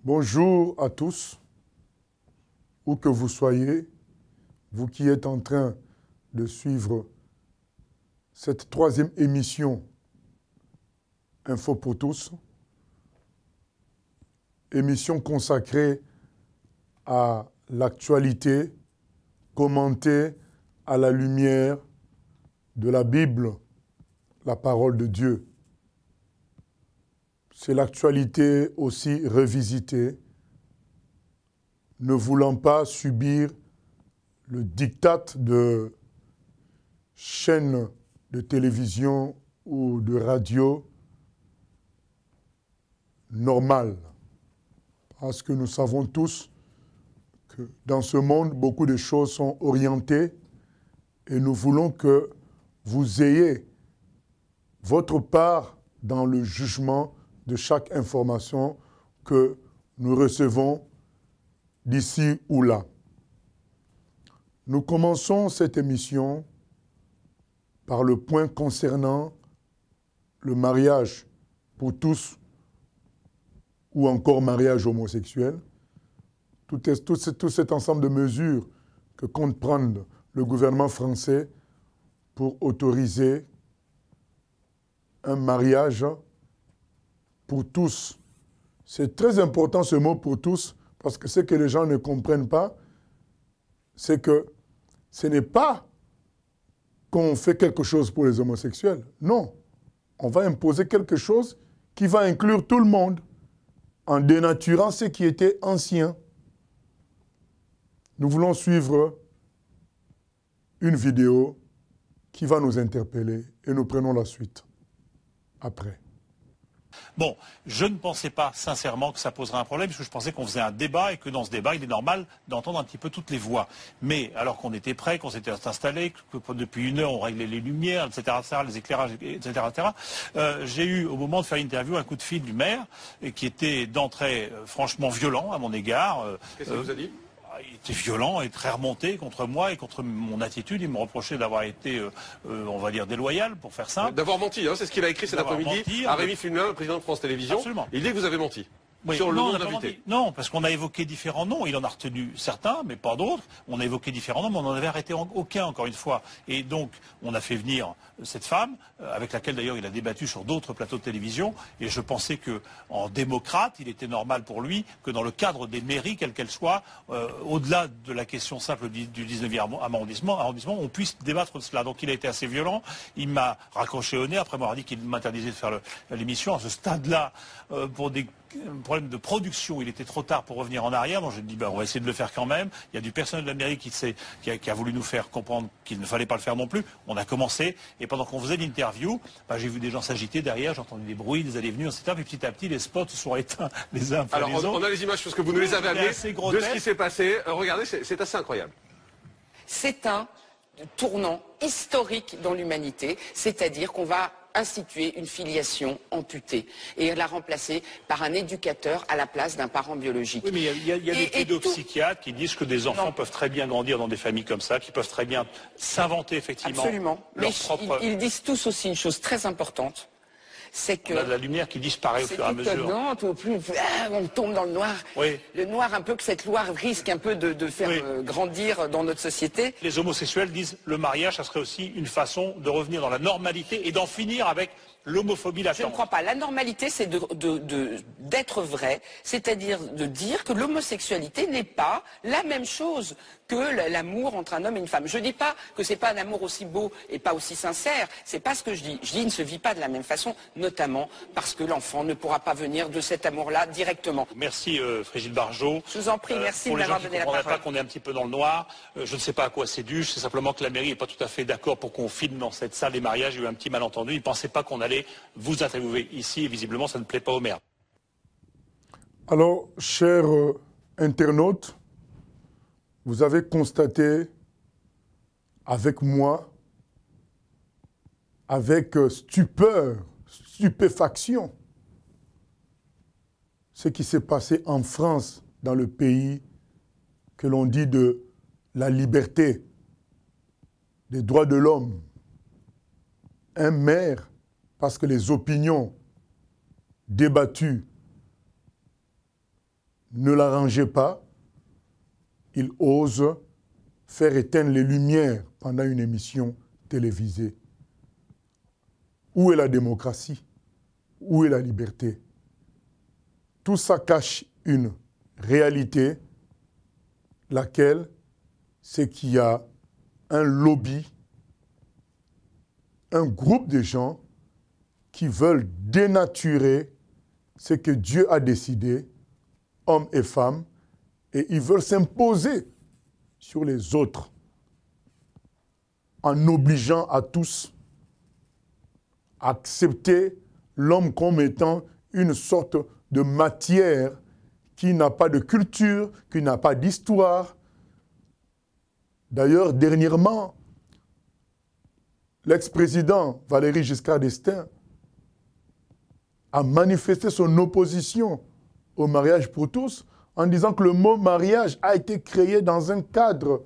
Bonjour à tous, où que vous soyez, vous qui êtes en train de suivre cette troisième émission Info pour tous, émission consacrée à l'actualité, commentée à la lumière de la Bible, la parole de Dieu. C'est l'actualité aussi revisitée, ne voulant pas subir le diktat de chaînes de télévision ou de radio normales. Parce que nous savons tous que dans ce monde, beaucoup de choses sont orientées et nous voulons que vous ayez votre part dans le jugement de chaque information que nous recevons d'ici ou là. Nous commençons cette émission par le point concernant le mariage pour tous ou encore mariage homosexuel. Tout cet ensemble de mesures que compte prendre le gouvernement français pour autoriser un mariage pour tous. C'est très important ce mot pour tous, parce que ce que les gens ne comprennent pas, c'est que ce n'est pas qu'on fait quelque chose pour les homosexuels. Non, on va imposer quelque chose qui va inclure tout le monde, en dénaturant ce qui était ancien. Nous voulons suivre une vidéo qui va nous interpeller et nous prenons la suite après. Bon, je ne pensais pas sincèrement que ça poserait un problème, parce que je pensais qu'on faisait un débat et que dans ce débat, il est normal d'entendre un petit peu toutes les voix. Mais alors qu'on était prêt, qu'on s'était installé, que depuis une heure on réglait les lumières, etc., les éclairages, etc., j'ai eu au moment de faire l'interview un coup de fil du maire qui était d'entrée franchement violent à mon égard. Qu'est-ce qu'il vous a dit ? Il était violent et très remonté contre moi et contre mon attitude. Il me reprochait d'avoir été, on va dire, déloyal, pour faire simple. D'avoir menti, hein, c'est ce qu'il a écrit cet après-midi à Rémi Filmelin, le président de France Télévisions. Absolument. Il dit que vous avez menti. Oui, sur le non, nom de l'invité. Non, parce qu'on a évoqué différents noms. Il en a retenu certains, mais pas d'autres. On a évoqué différents noms, mais on n'en avait arrêté aucun, encore une fois. Et donc, on a fait venir cette femme, avec laquelle d'ailleurs il a débattu sur d'autres plateaux de télévision. Et je pensais qu'en démocrate, il était normal pour lui que dans le cadre des mairies, quelles qu'elles soient, au-delà de la question simple du 19e arrondissement, on puisse débattre de cela. Donc il a été assez violent. Il m'a raccroché au nez après m'avoir dit qu'il m'interdisait de faire l'émission. À ce stade-là, pour des problème de production, il était trop tard pour revenir en arrière, donc je me dis on va essayer de le faire quand même. Il y a du personnel de la mairie qui a voulu nous faire comprendre qu'il ne fallait pas le faire non plus. On a commencé, et pendant qu'on faisait l'interview, j'ai vu des gens s'agiter derrière, j'ai entendu des bruits, des allées-venues, etc. Et petit à petit, les spots se sont éteints les uns après les autres. Alors on a les images parce que vous nous les avez amenées de ce qui s'est passé. Regardez, c'est assez incroyable. C'est un tournant historique dans l'humanité, c'est-à-dire qu'on va instituer une filiation amputée et la remplacer par un éducateur à la place d'un parent biologique. Oui, mais il y a des pédopsychiatres qui disent que des enfants peuvent très bien grandir dans des familles comme ça, qui peuvent très bien s'inventer effectivement. Absolument. Leur Mais propre... ils disent tous aussi une chose très importante. C'est que on a de la lumière qui disparaît au fur et à mesure. C'est étonnant, au plus on tombe dans le noir. Oui. Le noir, un peu que cette loi risque un peu de faire grandir dans notre société. Les homosexuels disent le mariage, ça serait aussi une façon de revenir dans la normalité et d'en finir avec l'homophobie latente. Je ne crois pas. La normalité, c'est d'être vrai, c'est-à-dire de dire que l'homosexualité n'est pas la même chose que l'amour entre un homme et une femme. Je ne dis pas que c'est pas un amour aussi beau et pas aussi sincère. C'est pas ce que je dis. Je dis qu'il ne se vit pas de la même façon, notamment parce que l'enfant ne pourra pas venir de cet amour-là directement. Merci Frigile Barjot. Je vous en prie, merci de m'avoir donné la parole. Pour les gens qui ne comprendraient pas qu'on est un petit peu dans le noir, je ne sais pas à quoi c'est dû. C'est simplement que la mairie n'est pas tout à fait d'accord pour qu'on filme dans cette salle des mariages. Il y a eu un petit malentendu. Ils ne pensaient pas qu'on allait vous interviewer ici et visiblement ça ne plaît pas au maire. Alors, chers internautes, vous avez constaté avec moi, avec stupeur, stupéfaction, ce qui s'est passé en France, dans le pays que l'on dit de la liberté, des droits de l'homme. Un maire, parce que les opinions débattues ne l'arrangeait pas, il ose faire éteindre les lumières pendant une émission télévisée. Où est la démocratie? Où est la liberté? Tout ça cache une réalité, laquelle c'est qu'il y a un lobby, un groupe de gens qui veulent dénaturer ce que Dieu a décidé, hommes et femmes, et ils veulent s'imposer sur les autres en obligeant à tous à accepter l'homme comme étant une sorte de matière qui n'a pas de culture, qui n'a pas d'histoire. D'ailleurs, dernièrement, l'ex-président Valéry Giscard d'Estaing a manifesté son opposition au mariage pour tous en disant que le mot mariage a été créé dans un cadre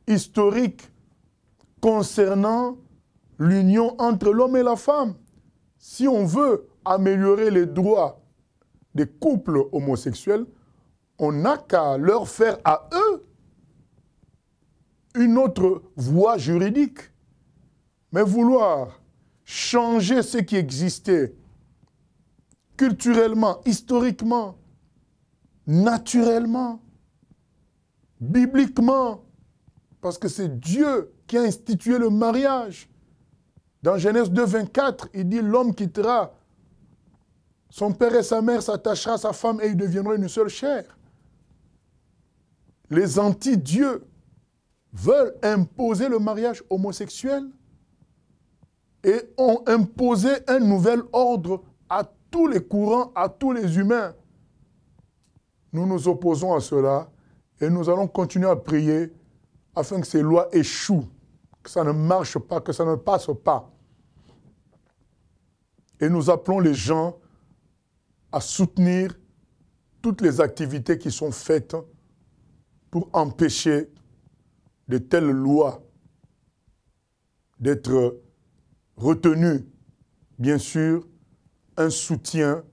historique concernant l'union entre l'homme et la femme. Si on veut améliorer les droits des couples homosexuels, on n'a qu'à leur faire à eux une autre voie juridique. Mais vouloir changer ce qui existait culturellement, historiquement, naturellement, bibliquement, parce que c'est Dieu qui a institué le mariage. Dans Genèse 2, 24, il dit « L'homme quittera son père et sa mère, s'attachera à sa femme et ils deviendront une seule chair. » Les anti-dieux veulent imposer le mariage homosexuel et ont imposé un nouvel ordre à tous les courants, à tous les humains. Nous nous opposons à cela et nous allons continuer à prier afin que ces lois échouent, que ça ne marche pas, que ça ne passe pas. Et nous appelons les gens à soutenir toutes les activités qui sont faites pour empêcher de telles lois d'être retenues. Bien sûr, un soutien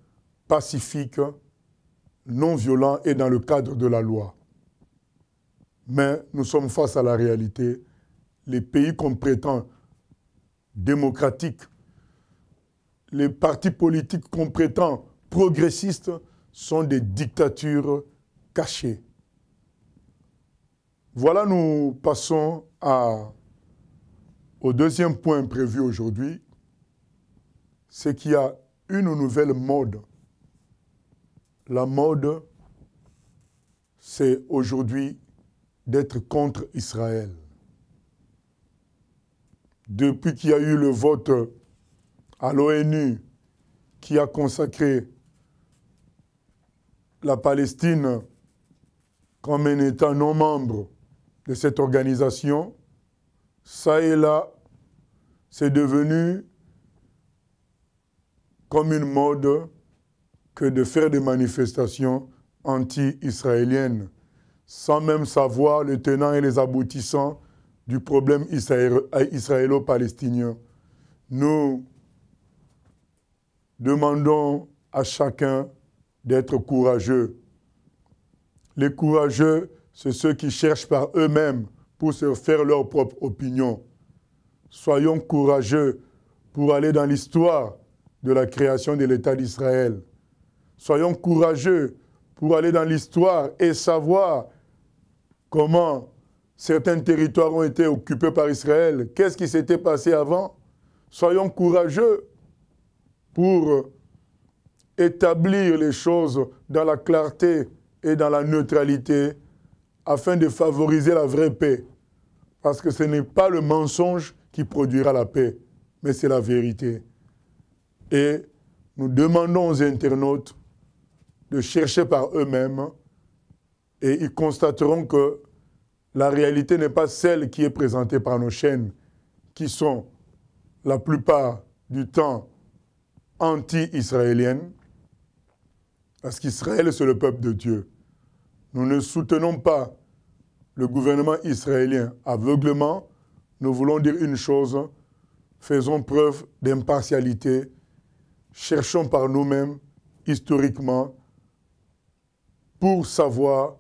pacifique, non violent et dans le cadre de la loi. Mais nous sommes face à la réalité. Les pays qu'on prétend démocratiques, les partis politiques qu'on prétend progressistes sont des dictatures cachées. Voilà, nous passons au deuxième point prévu aujourd'hui, c'est qu'il y a une nouvelle mode. La mode, c'est aujourd'hui d'être contre Israël. Depuis qu'il y a eu le vote à l'ONU qui a consacré la Palestine comme un État non membre de cette organisation, ça et là, c'est devenu comme une mode que de faire des manifestations anti-israéliennes, sans même savoir le tenant et les aboutissants du problème israélo-palestinien. Nous demandons à chacun d'être courageux. Les courageux, c'est ceux qui cherchent par eux-mêmes pour se faire leur propre opinion. Soyons courageux pour aller dans l'histoire de la création de l'État d'Israël. Soyons courageux pour aller dans l'histoire et savoir comment certains territoires ont été occupés par Israël. Qu'est-ce qui s'était passé avant? Soyons courageux pour établir les choses dans la clarté et dans la neutralité afin de favoriser la vraie paix. Parce que ce n'est pas le mensonge qui produira la paix, mais c'est la vérité. Et nous demandons aux internautes de chercher par eux-mêmes et ils constateront que la réalité n'est pas celle qui est présentée par nos chaînes, qui sont la plupart du temps anti-israéliennes, parce qu'Israël, c'est le peuple de Dieu. Nous ne soutenons pas le gouvernement israélien aveuglément. Nous voulons dire une chose, faisons preuve d'impartialité, cherchons par nous-mêmes, historiquement, pour savoir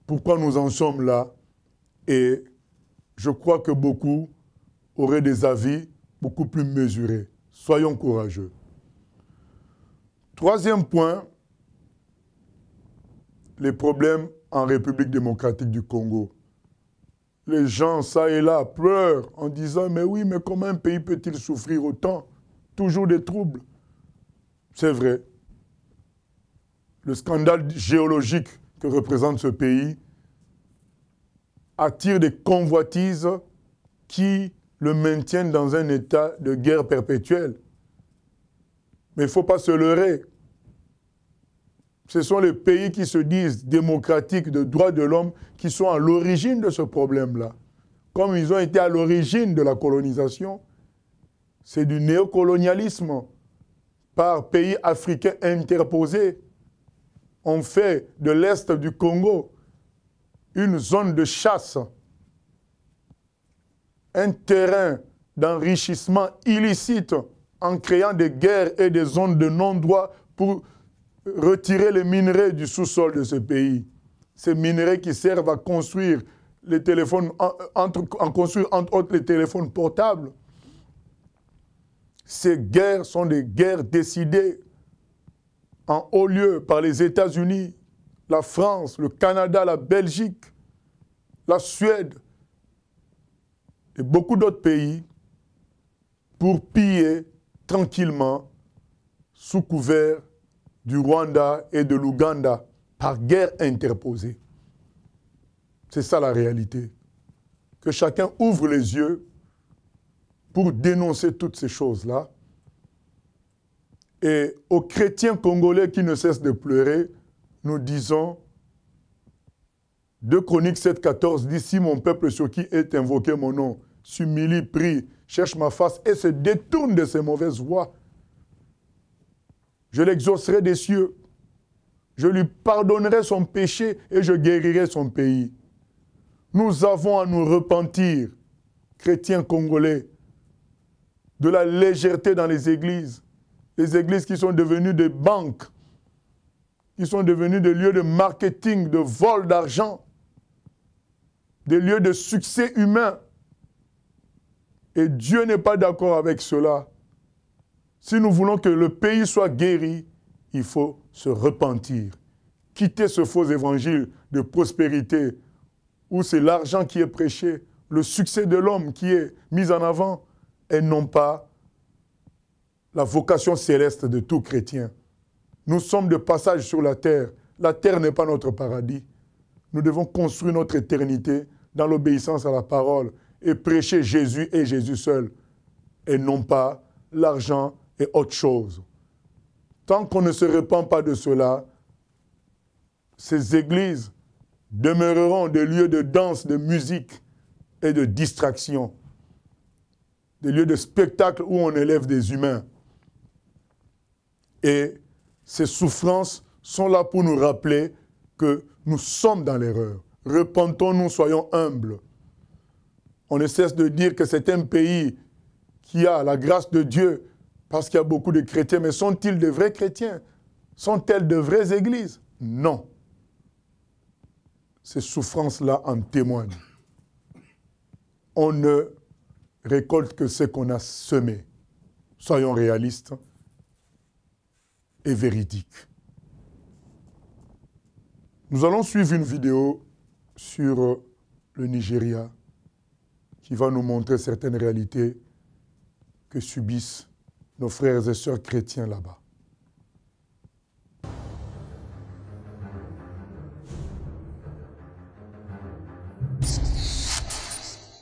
pourquoi nous en sommes là. Et je crois que beaucoup auraient des avis beaucoup plus mesurés. Soyons courageux. Troisième point, les problèmes en République démocratique du Congo. Les gens, ça et là, pleurent en disant « Mais oui, mais comment un pays peut-il souffrir autant? Toujours des troubles. » C'est vrai. Le scandale géologique que représente ce pays attire des convoitises qui le maintiennent dans un état de guerre perpétuelle. Mais il ne faut pas se leurrer. Ce sont les pays qui se disent démocratiques, de droits de l'homme, qui sont à l'origine de ce problème-là. Comme ils ont été à l'origine de la colonisation, c'est du néocolonialisme par pays africains interposés. On fait de l'Est du Congo une zone de chasse, un terrain d'enrichissement illicite en créant des guerres et des zones de non-droit pour retirer les minerais du sous-sol de ce pays. Ces minerais qui servent à construire les téléphones, construire entre autres les téléphones portables. Ces guerres sont des guerres décidées en haut lieu par les États-Unis, la France, le Canada, la Belgique, la Suède et beaucoup d'autres pays pour piller tranquillement sous couvert du Rwanda et de l'Ouganda par guerre interposée. C'est ça la réalité. Que chacun ouvre les yeux pour dénoncer toutes ces choses-là. Et aux chrétiens congolais qui ne cessent de pleurer, nous disons, 2 Chroniques 7,14 dit « Si mon peuple sur qui est invoqué mon nom s'humilie, prie, cherche ma face et se détourne de ses mauvaises voies, je l'exaucerai des cieux, je lui pardonnerai son péché et je guérirai son pays. » Nous avons à nous repentir, chrétiens congolais, de la légèreté dans les églises qui sont devenues des banques, qui sont devenues des lieux de marketing, de vol d'argent, des lieux de succès humain. Et Dieu n'est pas d'accord avec cela. Si nous voulons que le pays soit guéri, il faut se repentir. Quitter ce faux évangile de prospérité où c'est l'argent qui est prêché, le succès de l'homme qui est mis en avant, et non pas la vocation céleste de tout chrétien. Nous sommes de passage sur la terre. La terre n'est pas notre paradis. Nous devons construire notre éternité dans l'obéissance à la parole et prêcher Jésus et Jésus seul, et non pas l'argent et autre chose. Tant qu'on ne se repent pas de cela, ces églises demeureront des lieux de danse, de musique et de distraction, des lieux de spectacle où on élève des humains. Et ces souffrances sont là pour nous rappeler que nous sommes dans l'erreur. Repentons-nous, soyons humbles. On ne cesse de dire que c'est un pays qui a la grâce de Dieu parce qu'il y a beaucoup de chrétiens. Mais sont-ils de vrais chrétiens? Sont-elles de vraies églises? Non. Ces souffrances-là en témoignent. On ne récolte que ce qu'on a semé. Soyons réalistes et véridiques. Nous allons suivre une vidéo sur le Nigeria qui va nous montrer certaines réalités que subissent nos frères et sœurs chrétiens là-bas.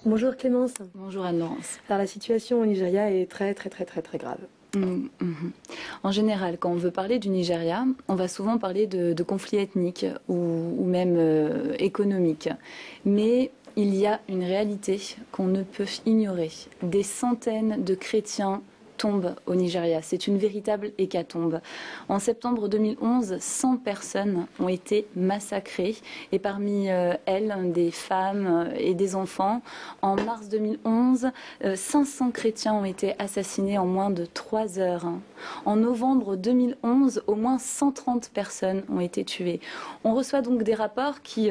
Bonjour Clémence. Bonjour Anne-Laurence. Alors la situation au Nigeria est très grave. En général, quand on veut parler du Nigeria, on va souvent parler de conflits ethniques ou même économiques. Mais il y a une réalité qu'on ne peut ignorer. Des centaines de chrétiens tombe au Nigeria. C'est une véritable hécatombe. En septembre 2011, 100 personnes ont été massacrées et parmi elles, des femmes et des enfants. En mars 2011, 500 chrétiens ont été assassinés en moins de 3 heures. En novembre 2011, au moins 130 personnes ont été tuées. On reçoit donc des rapports qui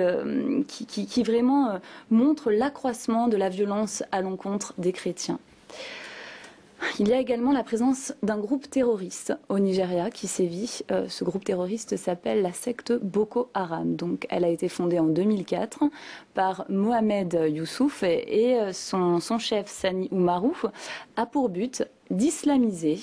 vraiment montrent l'accroissement de la violence à l'encontre des chrétiens. Il y a également la présence d'un groupe terroriste au Nigeria qui sévit. Ce groupe terroriste s'appelle la secte Boko Haram. Donc, elle a été fondée en 2004 par Mohamed Youssouf et son chef Sani Oumarou a pour but d'islamiser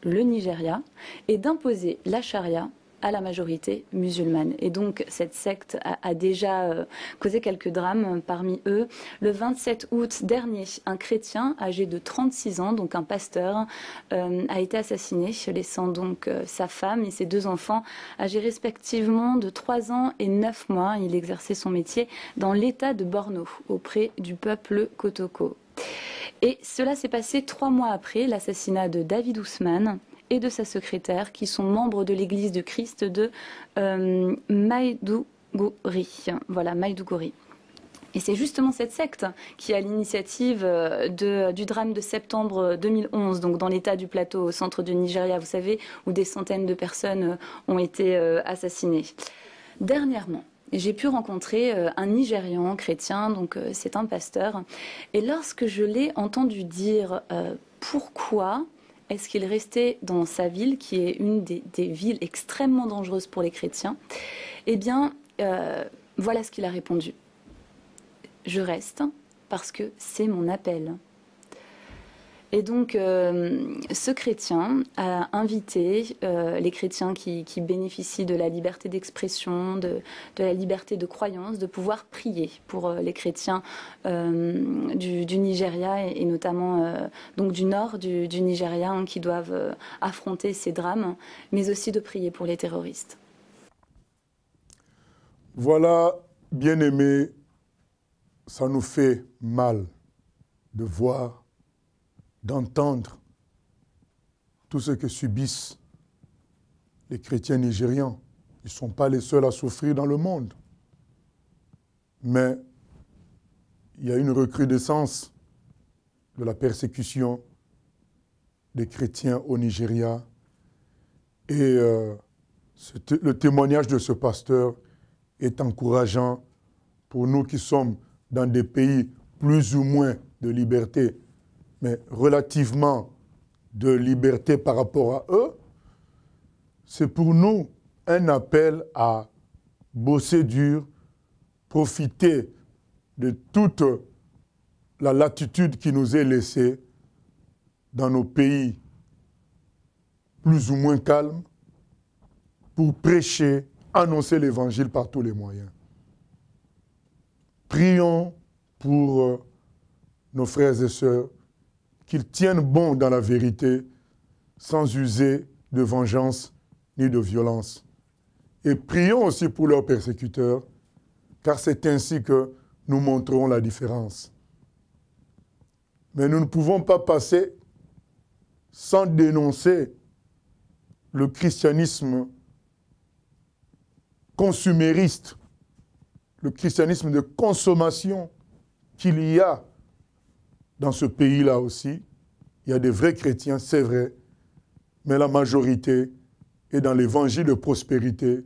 le Nigeria et d'imposer la charia à la majorité musulmane. Et donc, cette secte a déjà causé quelques drames parmi eux. Le 27 août dernier, un chrétien âgé de 36 ans, donc un pasteur, a été assassiné, laissant donc sa femme et ses 2 enfants âgés respectivement de 3 ans et 9 mois. Il exerçait son métier dans l'état de Borno, auprès du peuple Kotoko. Et cela s'est passé 3 mois après l'assassinat de David Ousmane et de sa secrétaire, qui sont membres de l'Église du Christ de Maïdougouri. Voilà, Maïdougouri. Et c'est justement cette secte qui a l'initiative du drame de septembre 2011, donc dans l'état du plateau au centre du Nigeria, vous savez, où des centaines de personnes ont été assassinées. Dernièrement, j'ai pu rencontrer un Nigérian chrétien, donc c'est un pasteur, et lorsque je l'ai entendu dire pourquoi est-ce qu'il restait dans sa ville, qui est une des villes extrêmement dangereuses pour les chrétiens, eh bien, voilà ce qu'il a répondu. Je reste parce que c'est mon appel. Et donc, ce chrétien a invité les chrétiens qui bénéficient de la liberté d'expression, de la liberté de croyance, de pouvoir prier pour les chrétiens du Nigeria et notamment donc du nord du Nigeria, hein, qui doivent affronter ces drames, mais aussi de prier pour les terroristes. Voilà, bien-aimés, ça nous fait mal de voir, d'entendre tout ce que subissent les chrétiens nigérians. Ils ne sont pas les seuls à souffrir dans le monde. Mais il y a une recrudescence de la persécution des chrétiens au Nigeria. Et le témoignage de ce pasteur est encourageant pour nous qui sommes dans des pays plus ou moins de liberté, mais relativement de liberté par rapport à eux. C'est pour nous un appel à bosser dur, profiter de toute la latitude qui nous est laissée dans nos pays plus ou moins calmes pour prêcher, annoncer l'évangile par tous les moyens. Prions pour nos frères et sœurs qu'ils tiennent bon dans la vérité sans user de vengeance ni de violence. Et prions aussi pour leurs persécuteurs, car c'est ainsi que nous montrerons la différence. Mais nous ne pouvons pas passer sans dénoncer le christianisme consumériste, le christianisme de consommation qu'il y a dans ce pays-là aussi. Il y a des vrais chrétiens, c'est vrai, mais la majorité est dans l'évangile de prospérité,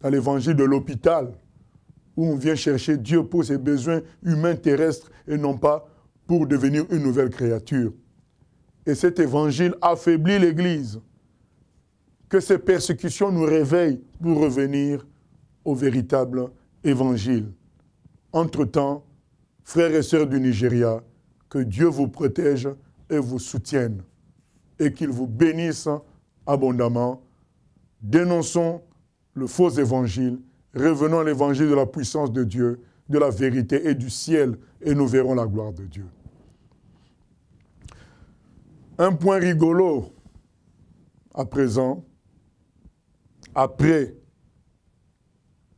dans l'évangile de l'hôpital, où on vient chercher Dieu pour ses besoins humains terrestres et non pas pour devenir une nouvelle créature. Et cet évangile affaiblit l'Église. Que ces persécutions nous réveillent pour revenir au véritable évangile. Entre-temps, frères et sœurs du Nigeria, que Dieu vous protège et vous soutienne et qu'il vous bénisse abondamment. Dénonçons le faux évangile, revenons à l'évangile de la puissance de Dieu, de la vérité et du ciel, et nous verrons la gloire de Dieu. Un point rigolo à présent, après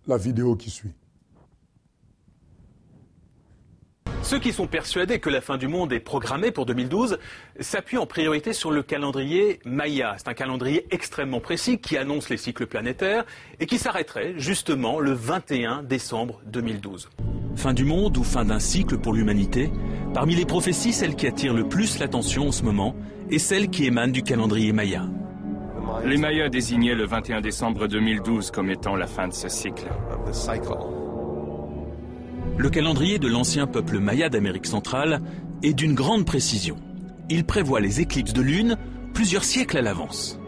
la vidéo qui suit. Ceux qui sont persuadés que la fin du monde est programmée pour 2012 s'appuient en priorité sur le calendrier Maya. C'est un calendrier extrêmement précis qui annonce les cycles planétaires et qui s'arrêterait justement le 21 décembre 2012. Fin du monde ou fin d'un cycle pour l'humanité, parmi les prophéties, celle qui attire le plus l'attention en ce moment est celle qui émane du calendrier Maya. Les Mayas désignaient le 21 décembre 2012 comme étant la fin de ce cycle. Le calendrier de l'ancien peuple maya d'Amérique centrale est d'une grande précision. Il prévoit les éclipses de lune plusieurs siècles à l'avance.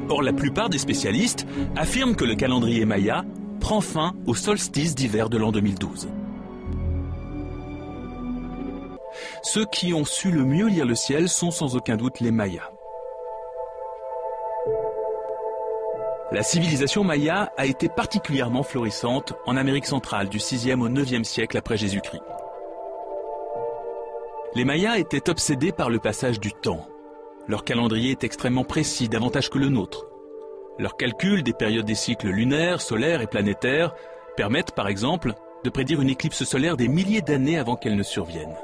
Or, la plupart des spécialistes affirment que le calendrier maya prend fin au solstice d'hiver de l'an 2012. Ceux qui ont su le mieux lire le ciel sont sans aucun doute les Mayas. La civilisation maya a été particulièrement florissante en Amérique centrale du 6e au 9e siècle après Jésus-Christ. Les Mayas étaient obsédés par le passage du temps. Leur calendrier est extrêmement précis, davantage que le nôtre. Leur calcul des périodes des cycles lunaires, solaires et planétaires permettent, par exemple, de prédire une éclipse solaire des milliers d'années avant qu'elle ne survienne.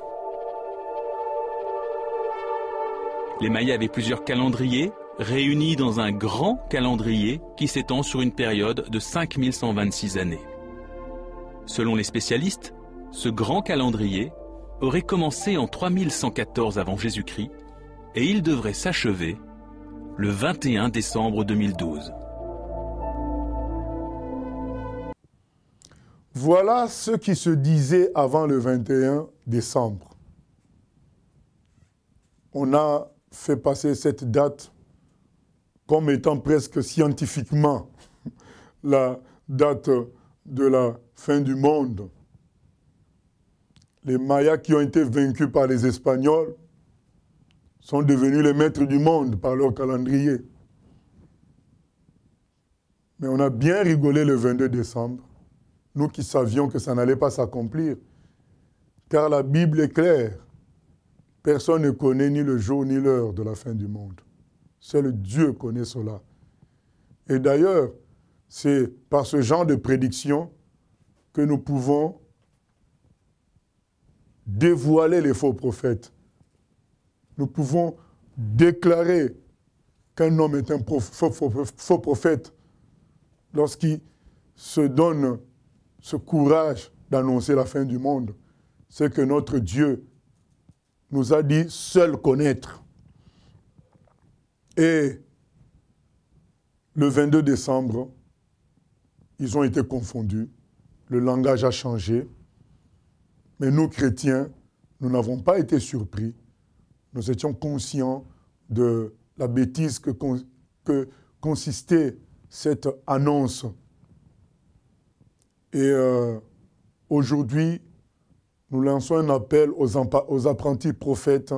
Les Mayas avaient plusieurs calendriers, réunis dans un grand calendrier qui s'étend sur une période de 5126 années. Selon les spécialistes, ce grand calendrier aurait commencé en 3114 avant Jésus-Christ et il devrait s'achever le 21 décembre 2012. Voilà ce qui se disait avant le 21 décembre. On a fait passer cette date comme étant presque scientifiquement la date de la fin du monde. Les Mayas qui ont été vaincus par les Espagnols sont devenus les maîtres du monde par leur calendrier. Mais on a bien rigolé le 22 décembre, nous qui savions que ça n'allait pas s'accomplir, car la Bible est claire. Personne ne connaît ni le jour ni l'heure de la fin du monde. Seul Dieu connaît cela. Et d'ailleurs, c'est par ce genre de prédiction que nous pouvons dévoiler les faux prophètes. Nous pouvons déclarer qu'un homme est un faux prophète lorsqu'il se donne ce courage d'annoncer la fin du monde. C'est que notre Dieu nous a dit seul connaître. Et le 22 décembre, ils ont été confondus. Le langage a changé. Mais nous, chrétiens, nous n'avons pas été surpris. Nous étions conscients de la bêtise que consistait cette annonce. Et aujourd'hui, nous lançons un appel aux apprentis prophètes.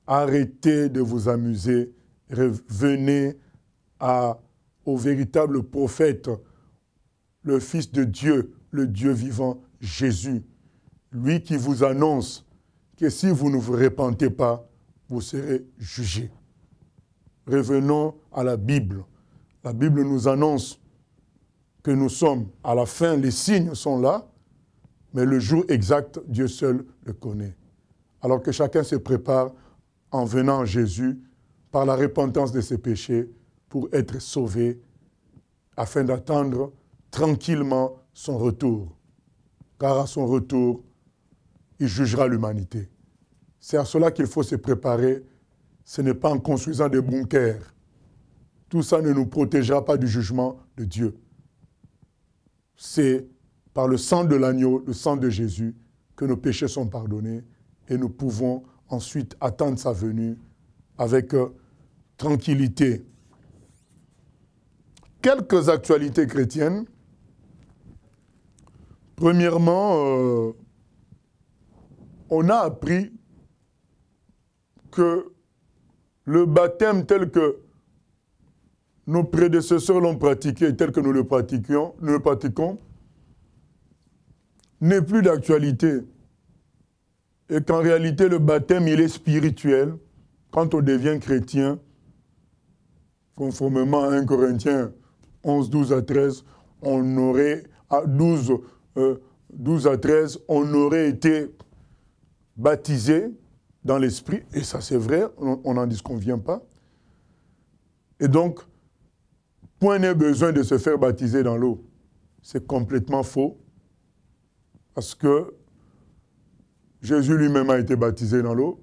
Arrêtez de vous amuser. Revenez au véritable prophète, le Fils de Dieu, le Dieu vivant, Jésus. Lui qui vous annonce que si vous ne vous repentez pas, vous serez jugés. Revenons à la Bible. La Bible nous annonce que nous sommes à la fin, les signes sont là, mais le jour exact, Dieu seul le connaît. Alors que chacun se prépare en venant à Jésus par la repentance de ses péchés pour être sauvé, afin d'attendre tranquillement son retour. Car à son retour, il jugera l'humanité. C'est à cela qu'il faut se préparer. Ce n'est pas en construisant des bunkers. Tout ça ne nous protégera pas du jugement de Dieu. C'est par le sang de l'agneau, le sang de Jésus, que nos péchés sont pardonnés et nous pouvons ensuite attendre sa venue avec tranquillité. Quelques actualités chrétiennes. Premièrement, on a appris que le baptême tel que nos prédécesseurs l'ont pratiqué et tel que nous le pratiquons, n'est plus d'actualité. Et qu'en réalité, le baptême, il est spirituel. Quand on devient chrétien, conformément à 1 Corinthiens 11, 12 à 13, on aurait, à 12 à 13, on aurait été baptisés dans l'esprit, et ça c'est vrai, on n'en disconvient pas. Et donc, point n'est besoin de se faire baptiser dans l'eau. C'est complètement faux, parce que Jésus lui-même a été baptisé dans l'eau.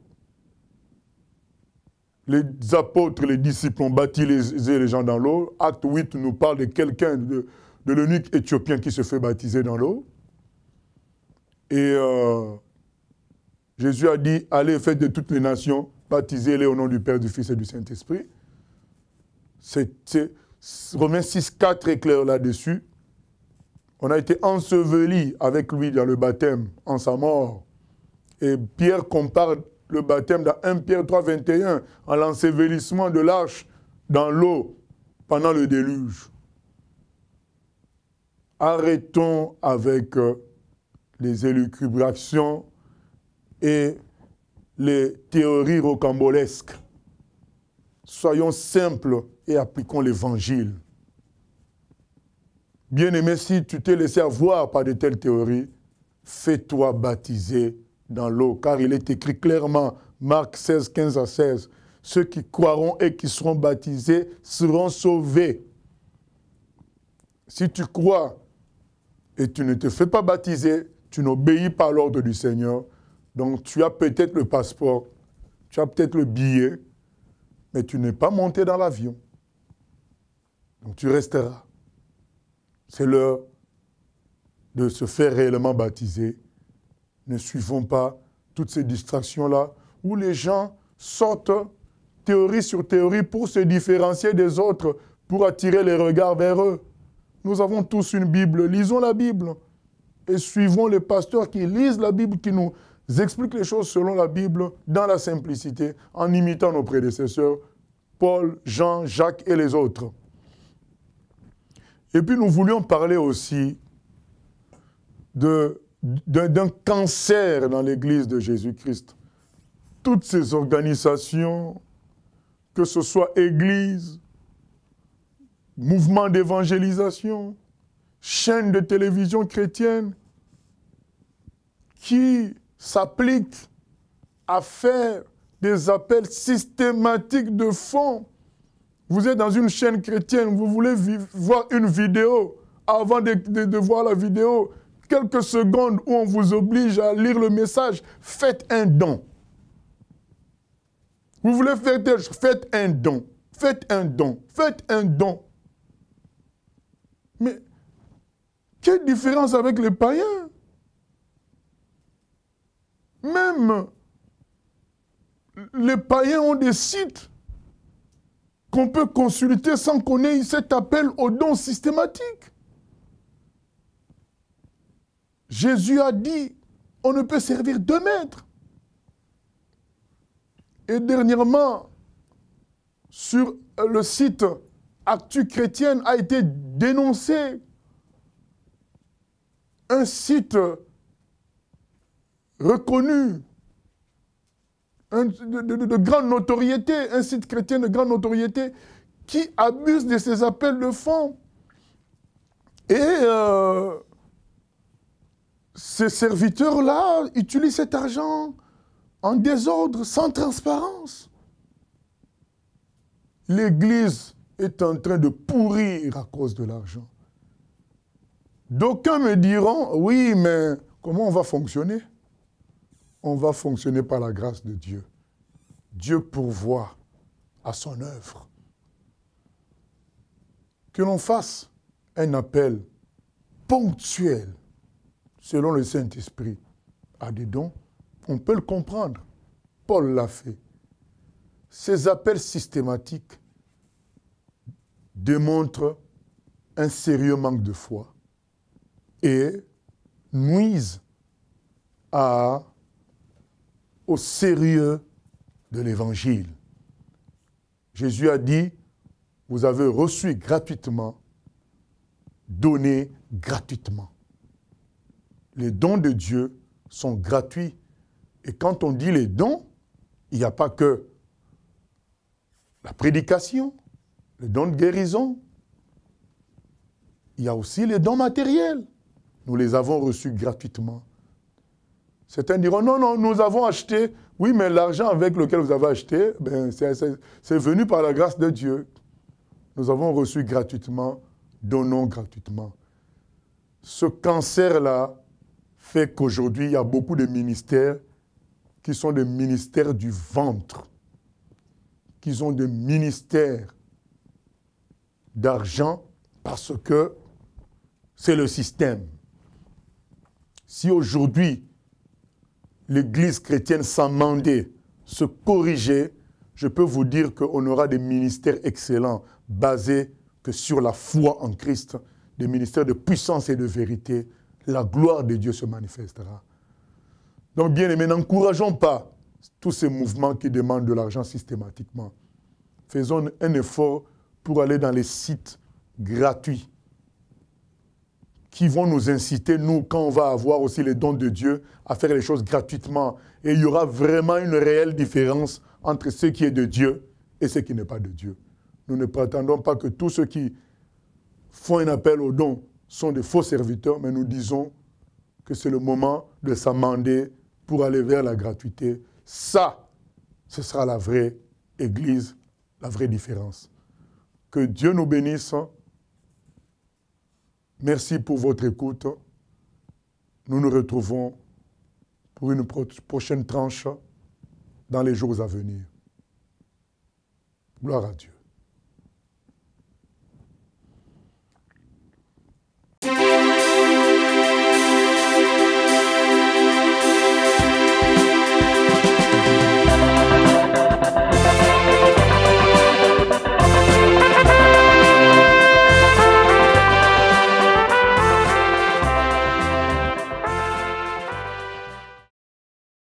Les apôtres, les disciples ont baptisé les gens dans l'eau. Acte 8 nous parle de quelqu'un, de l'eunuque éthiopien qui se fait baptiser dans l'eau. Et Jésus a dit, allez, faites de toutes les nations, baptisez-les au nom du Père, du Fils et du Saint-Esprit. Romains 6, 4 est clair là-dessus. On a été ensevelis avec lui dans le baptême, en sa mort. Et Pierre compare le baptême dans 1 Pierre 3, 21, à l'ensevelissement de l'arche dans l'eau pendant le déluge. Arrêtons avec les élucubrations et les théories rocambolesques. Soyons simples et appliquons l'évangile. Bien-aimé, si tu t'es laissé avoir par de telles théories, fais-toi baptiser dans l'eau, car il est écrit clairement, Marc 16, 15 à 16, ceux qui croiront et qui seront baptisés seront sauvés. Si tu crois et tu ne te fais pas baptiser, tu n'obéis pas à l'ordre du Seigneur, donc tu as peut-être le passeport, tu as peut-être le billet, mais tu n'es pas monté dans l'avion. Donc tu resteras. C'est l'heure de se faire réellement baptiser. Ne suivons pas toutes ces distractions-là où les gens sortent théorie sur théorie pour se différencier des autres, pour attirer les regards vers eux. Nous avons tous une Bible, lisons la Bible et suivons les pasteurs qui lisent la Bible, qui nous expliquent les choses selon la Bible, dans la simplicité, en imitant nos prédécesseurs, Paul, Jean, Jacques et les autres. Et puis nous voulions parler aussi d'un cancer dans l'Église de Jésus-Christ. Toutes ces organisations, que ce soit Église, mouvement d'évangélisation, chaîne de télévision chrétienne, qui s'appliquent à faire des appels systématiques de fonds. Vous êtes dans une chaîne chrétienne, vous voulez voir une vidéo, avant de voir la vidéo, quelques secondes où on vous oblige à lire le message, faites un don. Vous voulez faire telle chose, faites un don, faites un don, faites un don. Mais quelle différence avec les païens? Même les païens ont des sites qu'on peut consulter sans qu'on ait cet appel au don systématique. Jésus a dit, on ne peut servir deux maîtres. Et dernièrement, sur le site Actu Chrétienne a été dénoncé un site reconnu, de grande notoriété, un site chrétien de grande notoriété, qui abuse de ces appels de fonds. Et ces serviteurs-là utilisent cet argent en désordre, sans transparence. L'Église est en train de pourrir à cause de l'argent. D'aucuns me diront, oui, mais comment on va fonctionner? On va fonctionner par la grâce de Dieu. Dieu pourvoit à son œuvre. Que l'on fasse un appel ponctuel, selon le Saint-Esprit, à des dons, on peut le comprendre. Paul l'a fait. Ces appels systématiques démontrent un sérieux manque de foi et nuisent au sérieux de l'Évangile. Jésus a dit, vous avez reçu gratuitement, donné gratuitement. Les dons de Dieu sont gratuits. Et quand on dit les dons, il n'y a pas que la prédication, le don de guérison. Il y a aussi les dons matériels. Nous les avons reçus gratuitement. Certains diront, non, non, nous avons acheté. Oui, mais l'argent avec lequel vous avez acheté, ben, c'est venu par la grâce de Dieu. Nous avons reçu gratuitement, donnons gratuitement. Ce cancer-là fait qu'aujourd'hui, il y a beaucoup de ministères qui sont des ministères du ventre, qui ont des ministères d'argent parce que c'est le système. Si aujourd'hui, l'Église chrétienne s'amendait, se corrigeait, je peux vous dire qu'on aura des ministères excellents basés que sur la foi en Christ, des ministères de puissance et de vérité. La gloire de Dieu se manifestera. Donc, bien aimés, n'encourageons pas tous ces mouvements qui demandent de l'argent systématiquement. Faisons un effort pour aller dans les sites gratuits qui vont nous inciter, nous, quand on va avoir aussi les dons de Dieu, à faire les choses gratuitement. Et il y aura vraiment une réelle différence entre ce qui est de Dieu et ce qui n'est pas de Dieu. Nous ne prétendons pas que tous ceux qui font un appel aux dons sont des faux serviteurs, mais nous disons que c'est le moment de s'amender pour aller vers la gratuité. Ça, ce sera la vraie Église, la vraie différence. Que Dieu nous bénisse. Merci pour votre écoute. Nous nous retrouvons pour une prochaine tranche dans les jours à venir. Gloire à Dieu.